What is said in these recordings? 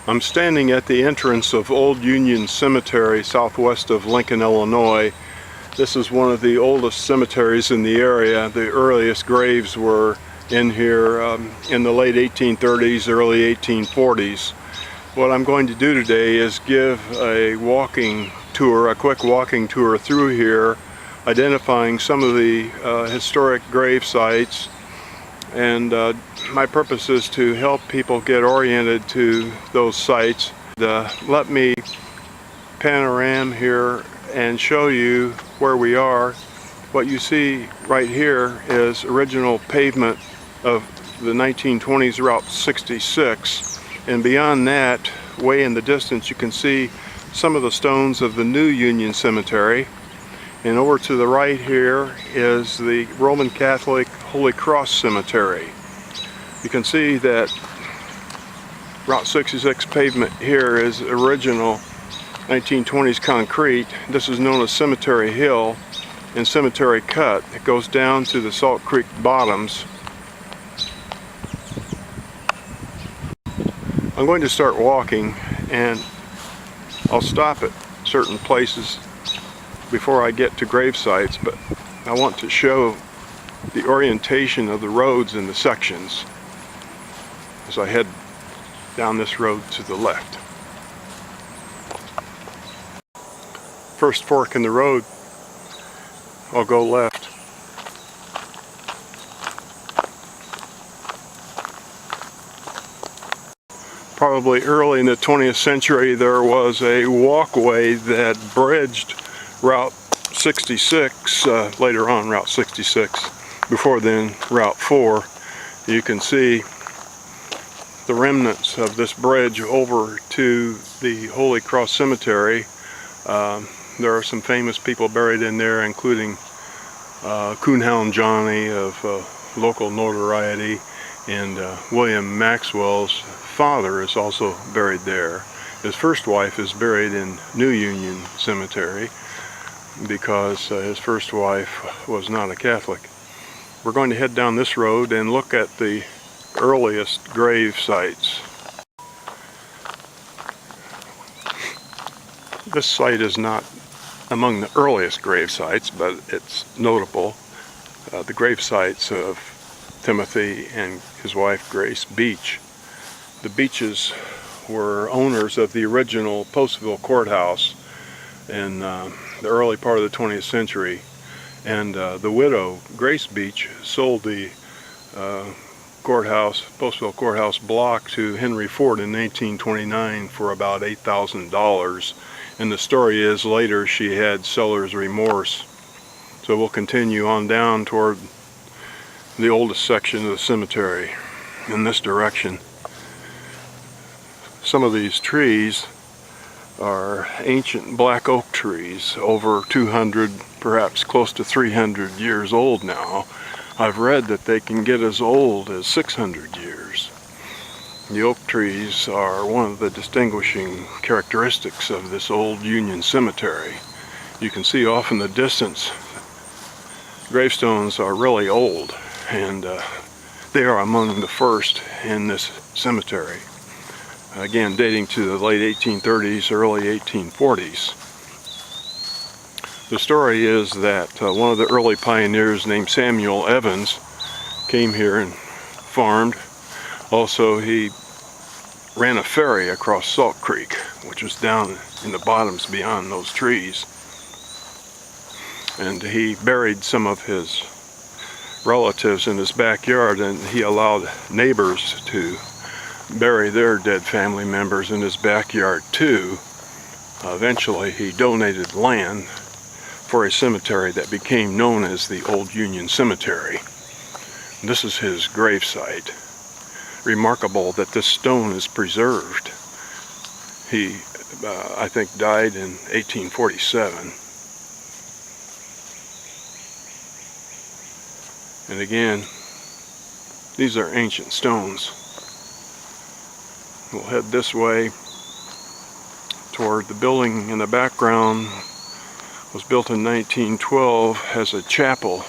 I'm standing at the entrance of Old Union Cemetery southwest of Lincoln, Illinois. This is one of the oldest cemeteries in the area. The earliest graves were in here in the late 1830s, early 1840s. What I'm going to do today is give a walking tour, a quick walking tour through here, identifying some of the historic grave sites. And my purpose is to help people get oriented to those sites. Let me panorama here and show you where we are. What you see right here is original pavement of the 1920s Route 66. And beyond that, way in the distance, you can see some of the stones of the new Union Cemetery. And over to the right here is the Roman Catholic Holy Cross Cemetery. You can see that Route 66 pavement here is original 1920s concrete. This is known as Cemetery Hill and Cemetery Cut. It goes down to the Salt Creek bottoms. I'm going to start walking, and I'll stop at certain places before I get to grave sites, but I want to show the orientation of the roads in the sections as I head down this road to the left. First fork in the road, I'll go left. Probably early in the 20th century there was a walkway that bridged Route 66, later on Route 66, before then Route 4. You can see the remnants of this bridge over to the Holy Cross Cemetery. There are some famous people buried in there, including Coonhound Johnny of local notoriety, and William Maxwell's father is also buried there. His first wife is buried in New Union Cemetery because his first wife was not a Catholic. We're going to head down this road and look at the earliest grave sites. This site is not among the earliest grave sites, but it's notable. The grave sites of Timothy and his wife Grace Beach. The Beaches were owners of the original Postville Courthouse in the early part of the 20th century, and the widow Grace Beach sold the Postville Courthouse block to Henry Ford in 1929 for about $8,000, and the story is later she had seller's remorse. So we'll continue on down toward the oldest section of the cemetery in this direction. Some of these trees are ancient black oak trees, over 200, perhaps close to 300 years old now. I've read that they can get as old as 600 years. The oak trees are one of the distinguishing characteristics of this old Union Cemetery. You can see off in the distance, gravestones are really old, and they are among the first in this cemetery. Again, dating to the late 1830s, early 1840s. The story is that one of the early pioneers named Samuel Evans came here and farmed. Also, he ran a ferry across Salt Creek, which was down in the bottoms beyond those trees. And he buried some of his relatives in his backyard, and he allowed neighbors to bury their dead family members in his backyard too. Eventually he donated land for a cemetery that became known as the Old Union Cemetery. This is his gravesite. Remarkable that this stone is preserved. He, I think, died in 1847. And again, these are ancient stones. We'll head this way toward the building in the background. Was built in 1912 as a chapel.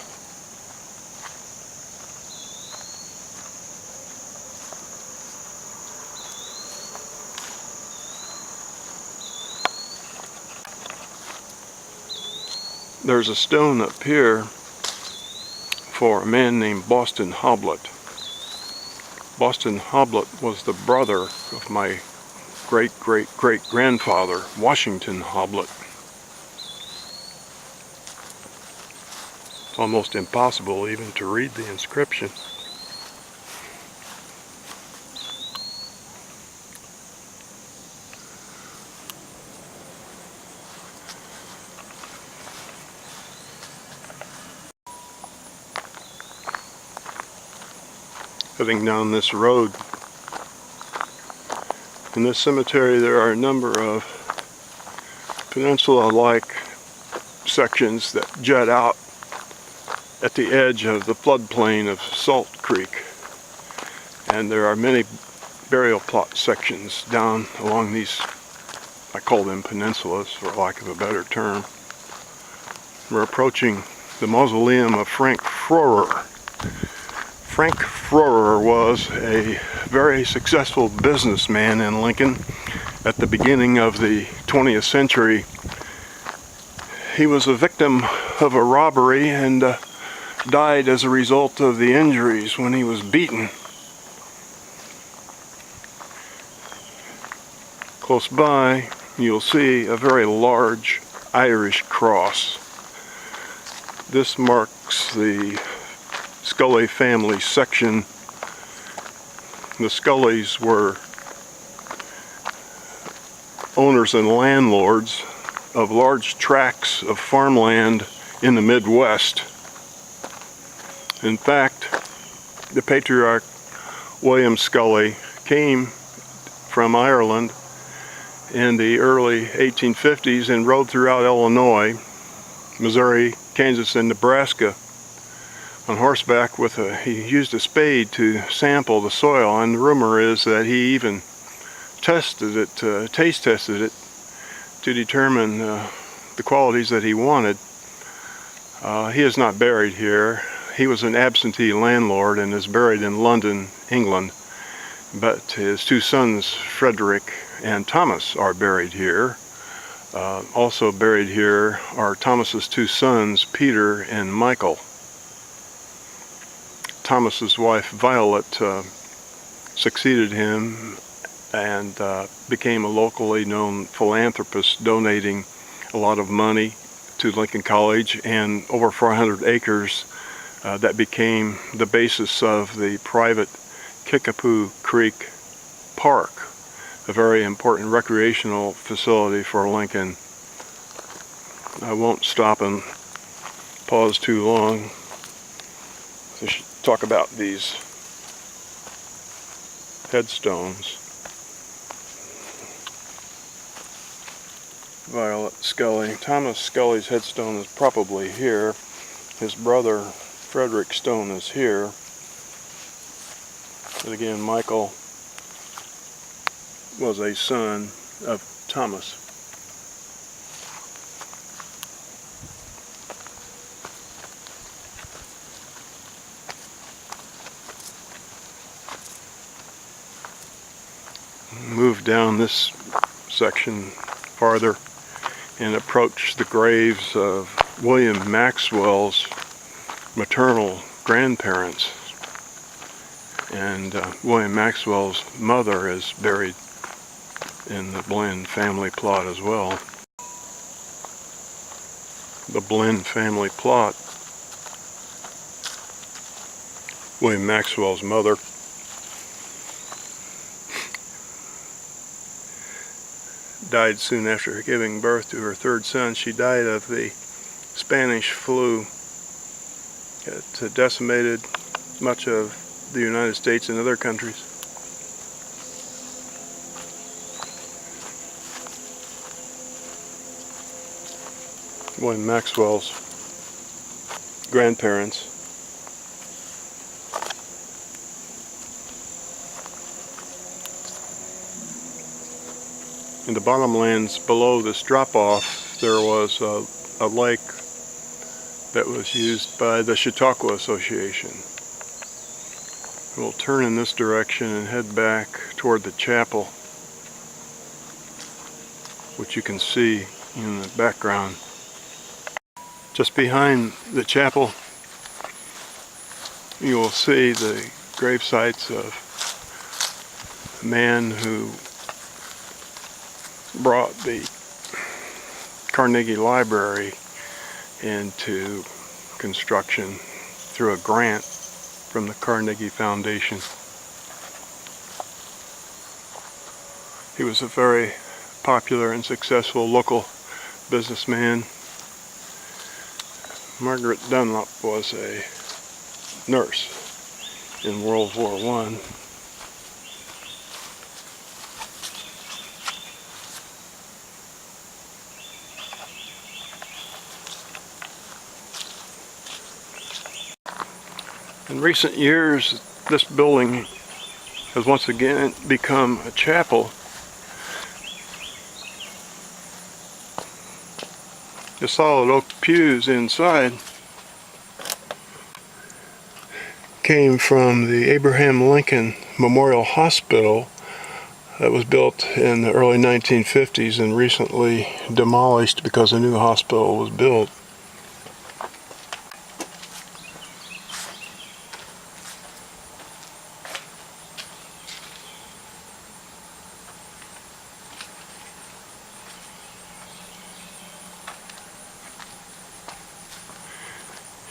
There's a stone up here for a man named Boston Hoblet. Boston Hoblet was the brother of my great-great-great-grandfather, Washington Hoblet. It's almost impossible even to read the inscription. Heading down this road. In this cemetery there are a number of peninsula-like sections that jut out at the edge of the floodplain of Salt Creek. And there are many burial plot sections down along these, I call them peninsulas for lack of a better term. We're approaching the mausoleum of Frank Frohrer. Frank Frohrer was a very successful businessman in Lincoln at the beginning of the 20th century. He was a victim of a robbery and died as a result of the injuries when he was beaten. Close by, you'll see a very large Irish cross. This marks the Scully family section. The Scullys were owners and landlords of large tracts of farmland in the Midwest. In fact, the patriarch William Scully came from Ireland in the early 1850s and rode throughout Illinois, Missouri, Kansas, and Nebraska on horseback he used a spade to sample the soil, and the rumor is that he even taste tested it to determine the qualities that he wanted. He is not buried here. He was an absentee landlord and is buried in London, England, but his two sons, Frederick and Thomas, are buried here. Also buried here are Thomas's two sons, Peter and Michael. Thomas's wife, Violet, succeeded him and became a locally known philanthropist, donating a lot of money to Lincoln College and over 400 acres that became the basis of the private Kickapoo Creek Park, a very important recreational facility for Lincoln. I won't stop and pause too long to talk about these headstones. Violet Scully. Thomas Scully's headstone is probably here. His brother Frederick's stone is here. But again, Michael was a son of Thomas. Move down this section farther and approach the graves of William Maxwell's maternal grandparents. And William Maxwell's mother is buried in the Blinn family plot as well. The Blinn family plot. William Maxwell's mother died soon after giving birth to her third son. She died of the Spanish flu. It decimated much of the United States and other countries. William Maxwell's grandparents. In the bottomlands below this drop-off, there was a lake that was used by the Chautauqua Association. We'll turn in this direction and head back toward the chapel, which you can see in the background. Just behind the chapel, you will see the grave sites of the man who brought the Carnegie Library into construction through a grant from the Carnegie Foundation. He was a very popular and successful local businessman. Margaret Dunlop was a nurse in World War I. In recent years, this building has once again become a chapel. The solid oak pews inside came from the Abraham Lincoln Memorial Hospital that was built in the early 1950s and recently demolished because a new hospital was built.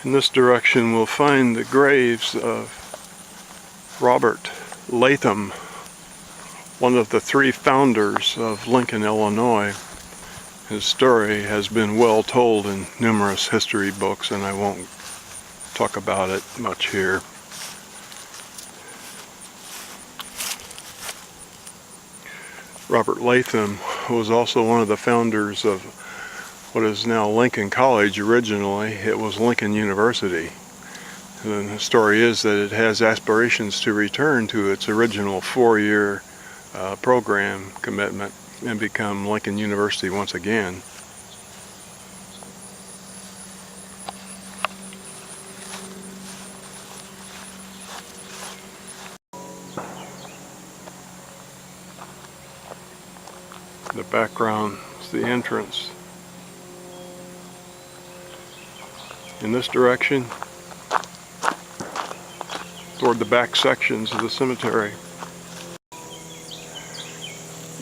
In this direction we'll find the graves of Robert Latham, one of the three founders of Lincoln, Illinois. His story has been well told in numerous history books, and I won't talk about it much here. Robert Latham was also one of the founders of what is now Lincoln College. Originally it was Lincoln University. And the story is that it has aspirations to return to its original four-year program commitment and become Lincoln University once again. The background is the entrance. In this direction, toward the back sections of the cemetery.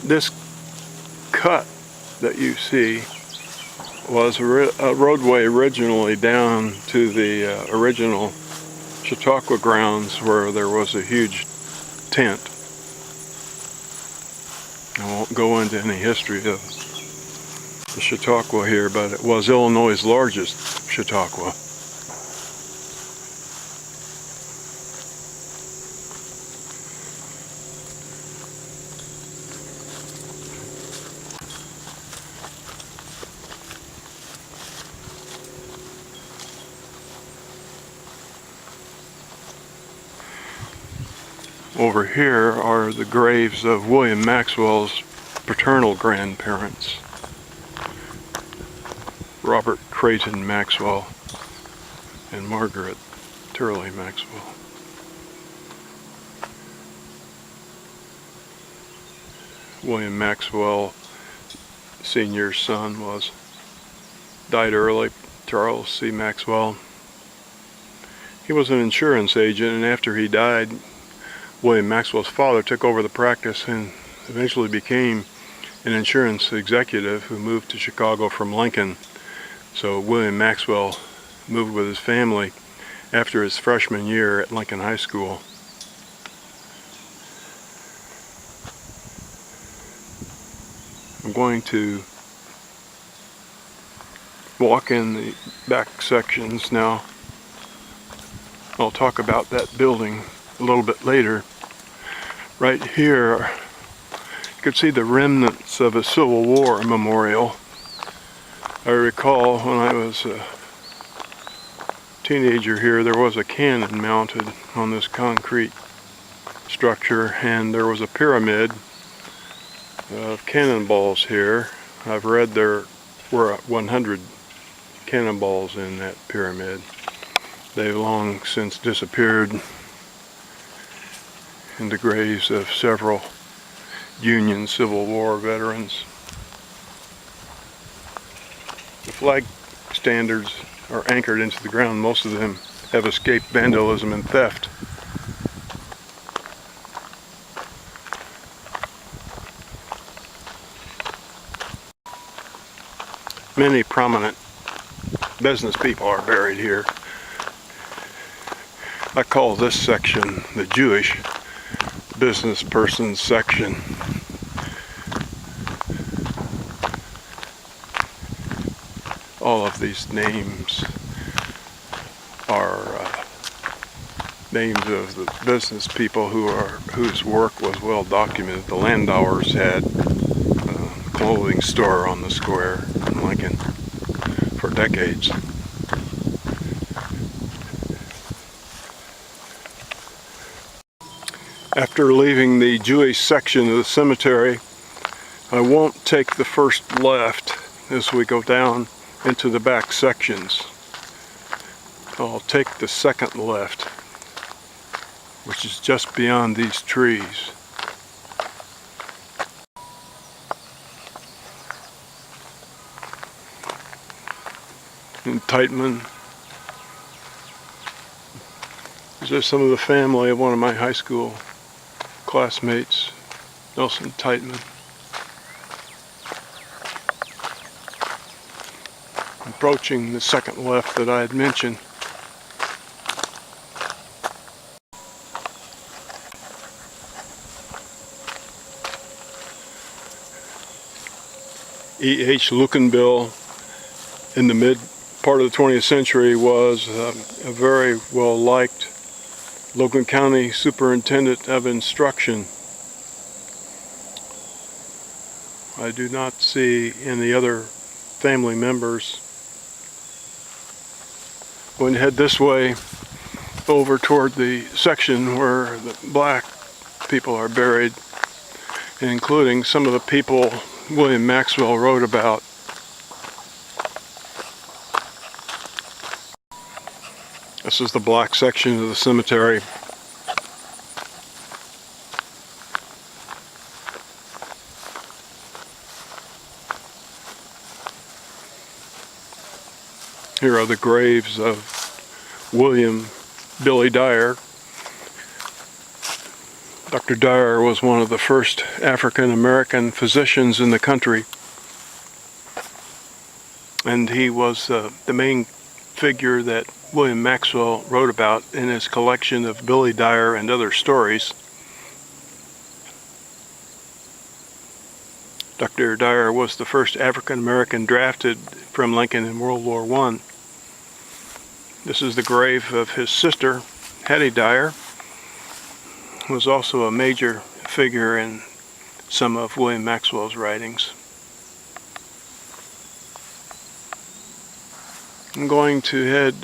This cut that you see was a roadway originally down to the original Chautauqua grounds, where there was a huge tent. I won't go into any history of the Chautauqua here, but it was Illinois' largest Chautauqua. Over here are the graves of William Maxwell's paternal grandparents, Robert Creighton Maxwell and Margaret Turley Maxwell. William Maxwell Sr.'s son died early, Charles C. Maxwell. He was an insurance agent, and after he died, William Maxwell's father took over the practice and eventually became an insurance executive who moved to Chicago from Lincoln. So William Maxwell moved with his family after his freshman year at Lincoln High School. I'm going to walk in the back sections now. I'll talk about that building a little bit later. Right here, you can see the remnants of a Civil War memorial. I recall when I was a teenager here, there was a cannon mounted on this concrete structure, and there was a pyramid of cannonballs here. I've read there were 100 cannonballs in that pyramid. They've long since disappeared in the graves of several Union Civil War veterans. The flag standards are anchored into the ground. Most of them have escaped vandalism and theft. Many prominent business people are buried here. I call this section the Jewish business persons section. All of these names are names of the business people whose work was well documented. The Landauers had a clothing store on the square in Lincoln for decades. After leaving the Jewish section of the cemetery, I won't take the first left as we go down into the back sections. I'll take the second left, which is just beyond these trees. In Titeman, these are some of the family of one of my high school classmates, Nelson Titeman. Approaching the second left that I had mentioned. E.H. Lukenbill in the mid part of the 20th century was a very well liked Logan County Superintendent of Instruction. I do not see any other family members. Going to head this way over toward the section where the black people are buried, including some of the people William Maxwell wrote about. This is the black section of the cemetery. Here are the graves of William Billy Dyer. Dr. Dyer was one of the first African-American physicians in the country, and he was the main figure that William Maxwell wrote about in his collection of Billy Dyer and Other Stories. Dr. Dyer was the first African-American drafted from Lincoln in World War I. This is the grave of his sister, Hattie Dyer, who was also a major figure in some of William Maxwell's writings. I'm going to head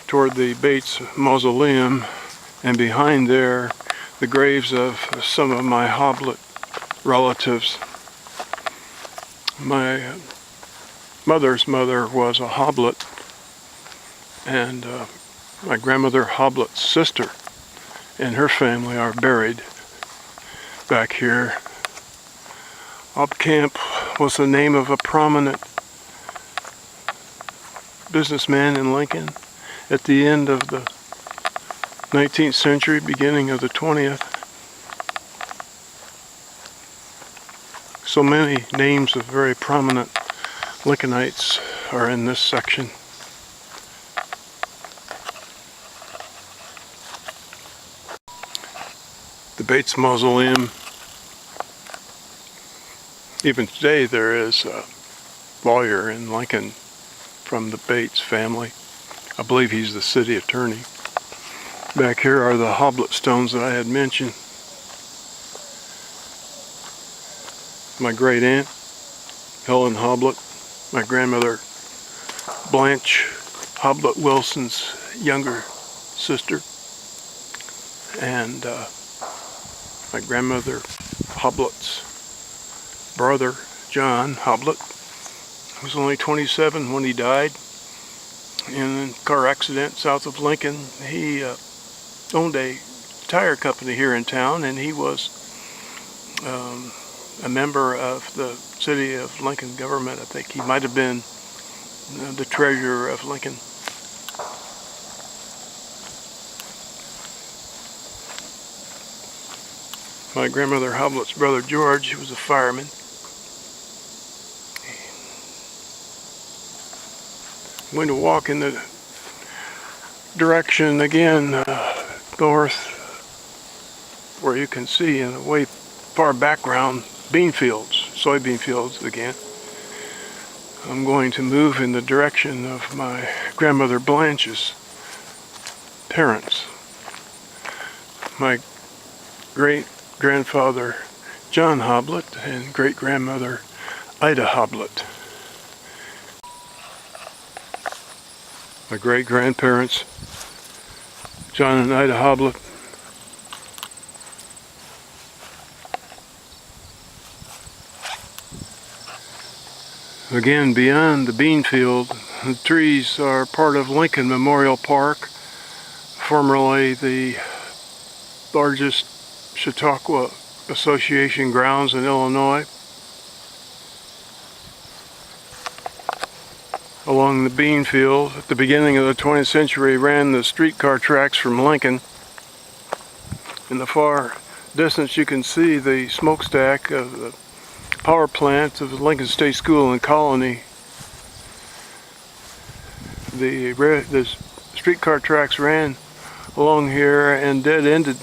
toward the Bates Mausoleum, and behind there the graves of some of my Hoblet relatives. My mother's mother was a Hoblet, and my grandmother Hoblet's sister and her family are buried back here. Obcamp was the name of a prominent businessman in Lincoln at the end of the 19th century, beginning of the 20th. So many names of very prominent Lincolnites are in this section. The Bates Mausoleum. Even today there is a lawyer in Lincoln from the Bates family. I believe he's the city attorney. Back here are the Hoblet stones that I had mentioned. My great aunt, Helen Hoblet, my grandmother, Blanche Hoblet Wilson's younger sister, and my grandmother Hoblet's brother, John Hoblet, who was only 27 when he died in a car accident south of Lincoln. He owned a tire company here in town, and he was a member of the city of Lincoln government. I think he might have been the treasurer of Lincoln. My grandmother Hoblet's brother George, who was a fireman. I'm going to walk in the direction again north, where you can see in the way far background bean fields, soybean fields again. I'm going to move in the direction of my grandmother Blanche's parents. My great-grandfather John Hoblet and great-grandmother Ida Hoblet. My great-grandparents John and Ida Hoblet. Again, beyond the bean field, the trees are part of Lincoln Memorial Park, formerly the largest Chautauqua Association grounds in Illinois. Along the bean field, at the beginning of the 20th century, ran the streetcar tracks from Lincoln. In the far distance, you can see the smokestack of the power plant of the Lincoln State School and Colony. The streetcar tracks ran along here and dead-ended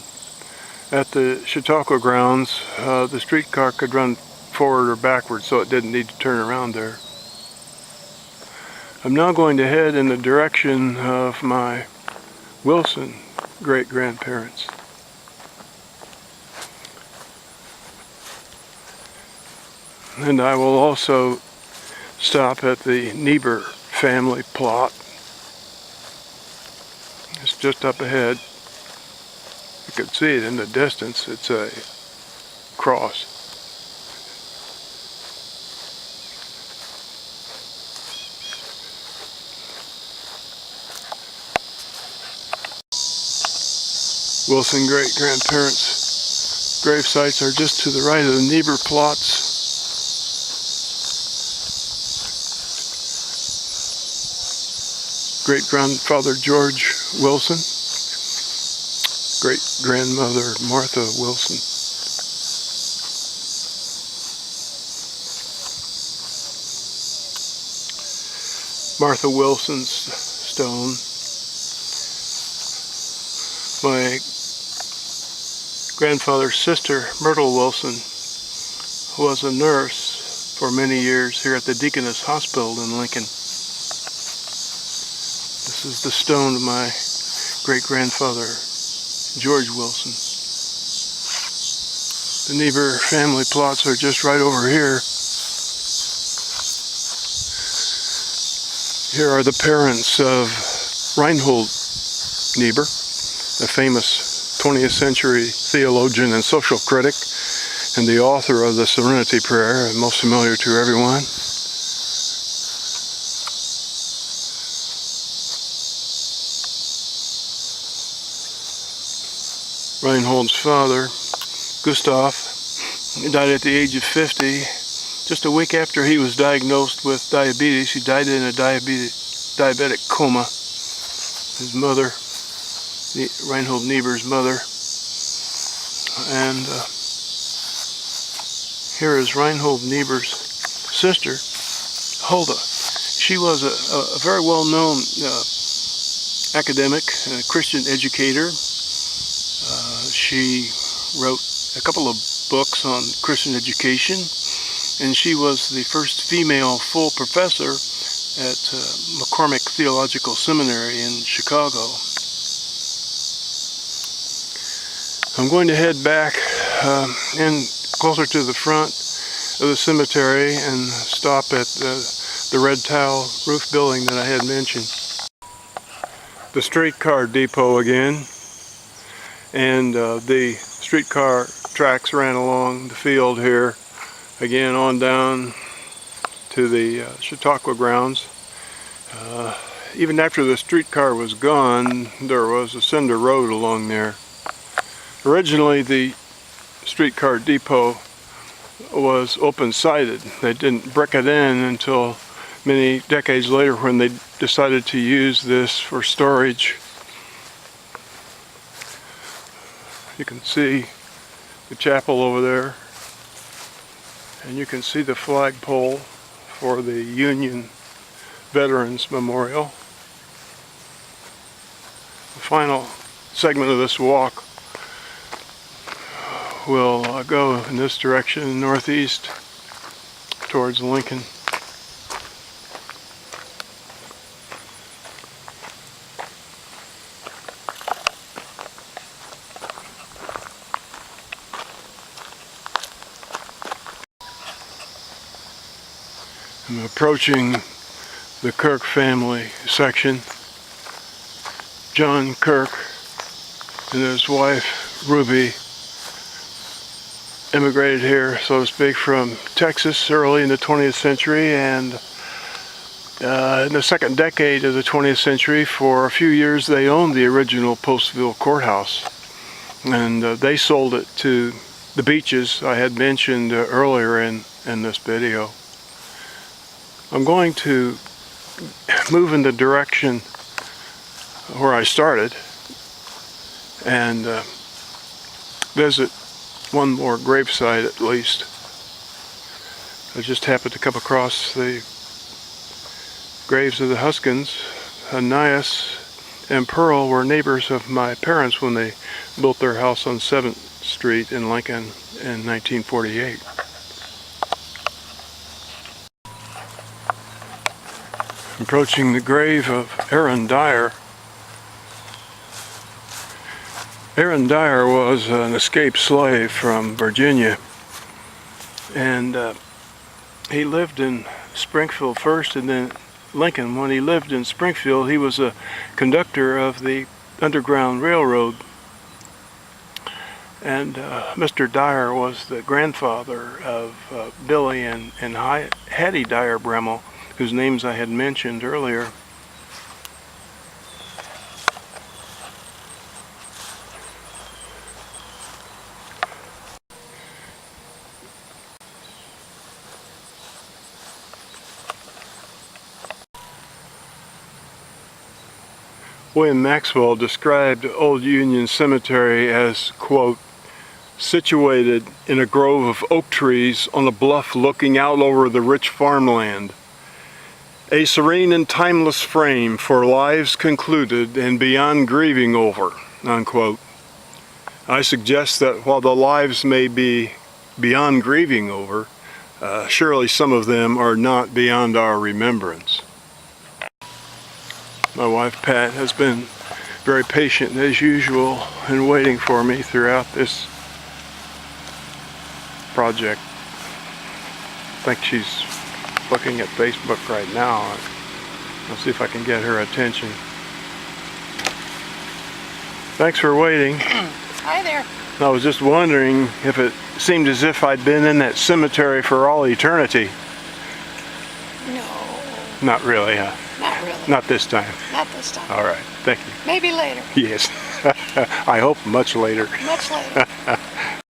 at the Chautauqua grounds. The streetcar could run forward or backward, so it didn't need to turn around there. I'm now going to head in the direction of my Wilson great-grandparents. And I will also stop at the Niebuhr family plot. It's just up ahead. You can see it in the distance. It's a cross. Wilson great-grandparents' grave sites are just to the right of the Niebuhr plots. Great-grandfather George Wilson, great-grandmother Martha Wilson. Martha Wilson's stone. My grandfather's sister, Myrtle Wilson, was a nurse for many years here at the Deaconess Hospital in Lincoln. This is the stone of my great-grandfather, George Wilson. The Niebuhr family plots are just right over here. Here are the parents of Reinhold Niebuhr, a famous 20th century theologian and social critic, and the author of the Serenity Prayer, most familiar to everyone. Reinhold's father, Gustav, died at the age of 50. Just a week after he was diagnosed with diabetes, he died in a diabetic coma. His mother, Reinhold Niebuhr's mother, and here is Reinhold Niebuhr's sister, Hulda. She was a very well-known academic, Christian educator. She wrote a couple of books on Christian education, and she was the first female full professor at McCormick Theological Seminary in Chicago. I'm going to head back in closer to the front of the cemetery and stop at the red tile roof building that I had mentioned. The streetcar depot again, and the streetcar tracks ran along the field here, again on down to the Chautauqua grounds. Even after the streetcar was gone, there was a cinder road along there. Originally, the streetcar depot was open-sided. They didn't brick it in until many decades later when they decided to use this for storage. You can see the chapel over there, and you can see the flagpole for the Union Veterans Memorial. The final segment of this walk will go in this direction, northeast, towards Lincoln. I'm approaching the Kirk family section. John Kirk and his wife Ruby immigrated here, so to speak, from Texas early in the 20th century, and in the second decade of the 20th century, for a few years they owned the original Postville courthouse, and they sold it to the Beaches I had mentioned earlier in this video. I'm going to move in the direction where I started and visit one more gravesite at least. I just happened to come across the graves of the Huskins. Ananias and Pearl were neighbors of my parents when they built their house on 7th Street in Lincoln in 1948. Approaching the grave of Aaron Dyer. Aaron Dyer was an escaped slave from Virginia, and he lived in Springfield first and then Lincoln. When he lived in Springfield, he was a conductor of the Underground Railroad, and Mr. Dyer was the grandfather of Billy and Hattie Dyer Bremmel, whose names I had mentioned earlier. William Maxwell described Old Union Cemetery as, quote, situated in a grove of oak trees on a bluff looking out over the rich farmland. A serene and timeless frame for lives concluded and beyond grieving over, unquote. I suggest that while the lives may be beyond grieving over, surely some of them are not beyond our remembrance. My wife Pat has been very patient as usual in waiting for me throughout this project. I think she's looking at Facebook right now. I'll see if I can get her attention. Thanks for waiting. Hi there. I was just wondering if it seemed as if I'd been in that cemetery for all eternity. No. Not really, huh? Not really. Not this time. Not this time. All right, thank you. Maybe later. Yes. I hope much later. Much later.